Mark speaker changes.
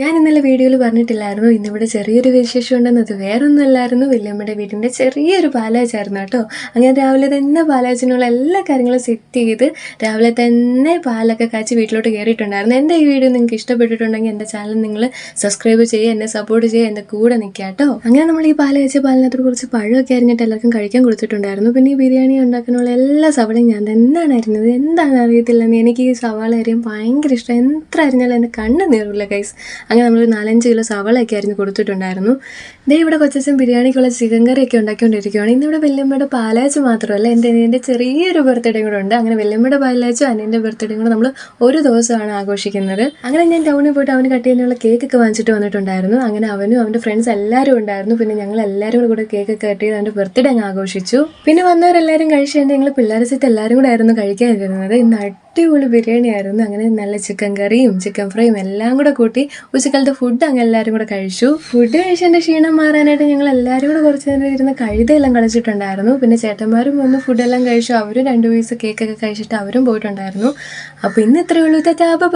Speaker 1: ഞാൻ ഇന്നലെ വീഡിയോയിൽ പറഞ്ഞിട്ടില്ലായിരുന്നു ഇന്നിവിടെ ചെറിയൊരു വിശേഷം ഉണ്ടെന്നത്. വേറൊന്നുമല്ലായിരുന്നു, വല്യമ്മയുടെ വീടിൻ്റെ ചെറിയൊരു പാലാച്ചായിരുന്നു കേട്ടോ. അങ്ങനെ രാവിലെ തന്നെ പാലാച്ചിനുള്ള എല്ലാ കാര്യങ്ങളും സെറ്റ് ചെയ്ത് രാവിലെ തന്നെ പാലൊക്കെ കാച്ചി വീട്ടിലോട്ട് കയറിയിട്ടുണ്ടായിരുന്നു. എൻ്റെ ഈ വീഡിയോ നിങ്ങൾക്ക് ഇഷ്ടപ്പെട്ടിട്ടുണ്ടെങ്കിൽ എൻ്റെ ചാനൽ നിങ്ങൾ സബ്സ്ക്രൈബ് ചെയ്യുക, എന്നെ സപ്പോർട്ട് ചെയ്യുക, എൻ്റെ കൂടെ നിൽക്കുക കേട്ടോ. അങ്ങനെ നമ്മൾ ഈ പാല് കാച്ചിയ പാലിനകത്ത് കുറച്ച് പഴമൊക്കെ അരിഞ്ഞിട്ട് എല്ലാവർക്കും കഴിക്കാൻ കൊടുത്തിട്ടുണ്ടായിരുന്നു. പിന്നെ ഈ ബിരിയാണി ഉണ്ടാക്കാനുള്ള എല്ലാ സവാളയും ഞാൻ തന്നെയാണ് അരിഞ്ഞത്. എന്താണെന്ന് അറിയത്തില്ല, എനിക്ക് ഈ സവാള അരിയാൻ ഭയങ്കര ഇഷ്ടം. എത്ര അരിഞ്ഞാലും എൻ്റെ കണ്ണ് നേറില്ല ഗൈസ്. അങ്ങനെ നമ്മളൊരു 4-5 കിലോ സവാളയൊക്കെ ആയിരുന്നു കൊടുത്തിട്ടുണ്ടായിരുന്നു. ദേ ഇവിടെ കൊച്ചച്ഛൻ ബിരിയാണിക്കുള്ള ചിക്കൻ കറിയൊക്കെ ഉണ്ടാക്കിക്കൊണ്ടിരിക്കുകയാണ്. ഇന്നിവിടെ വല്യമ്മയുടെ പാലാച്ച് മാത്രമല്ല, എൻ്റെ ചെറിയൊരു ബർത്ത്ഡേ കൂടെ ഉണ്ട്. അങ്ങനെ വല്യമ്മയുടെ പാലാച്ചും അനിയൻ്റെ ബർത്ത്ഡേയും കൂടെ നമ്മൾ ഒരു ദിവസമാണ് ആഘോഷിക്കുന്നത്. അങ്ങനെ ഞാൻ ടൗണിൽ പോയിട്ട് അവന് കട്ട് ചെയ്യാനുള്ള കേക്കൊക്കെ വാങ്ങിച്ചിട്ട് വന്നിട്ടുണ്ടായിരുന്നു. അങ്ങനെ അവനും അവൻ്റെ ഫ്രണ്ട്സ് എല്ലാവരും ഉണ്ടായിരുന്നു. പിന്നെ ഞങ്ങൾ എല്ലാവരും കൂടെ കേക്കൊക്കെ കട്ട് ചെയ്ത് അവൻ്റെ ബർത്ത്ഡേ അങ്ങ് ആഘോഷിച്ചു. പിന്നെ വന്നവരെല്ലാവരും കഴിച്ചുകൊണ്ട് ഞങ്ങൾ പിള്ളേരെ സെറ്റ് എല്ലാവരും കൂടെ ആയിരുന്നു കഴിക്കാനിരുന്നത്. ഇന്ന് അടിപൊളി ബിരിയാണി ആയിരുന്നു. അങ്ങനെ നല്ല ചിക്കൻ കറിയും ചിക്കൻ ഫ്രൈയും എല്ലാം കൂടെ കൂട്ടി ഉച്ചക്കാലത്തെ ഫുഡ് അങ്ങ് എല്ലാവരും കൂടെ കഴിച്ചു. ഫുഡ് കഴിച്ചതിൻ്റെ ക്ഷീണം മാറാനായിട്ട് ഞങ്ങൾ എല്ലാവരും കൂടെ കുറച്ച് നേരം ഇരുന്ന് കഴുതയെല്ലാം കളിച്ചിട്ടുണ്ടായിരുന്നു. പിന്നെ ചേട്ടന്മാരും വന്ന് ഫുഡെല്ലാം കഴിച്ചു. അവരും 2 പീസ് കേക്കൊക്കെ കഴിച്ചിട്ട് അവരും പോയിട്ടുണ്ടായിരുന്നു. അപ്പോൾ ഇന്ന് ഇത്രയേ ഉള്ളൂ.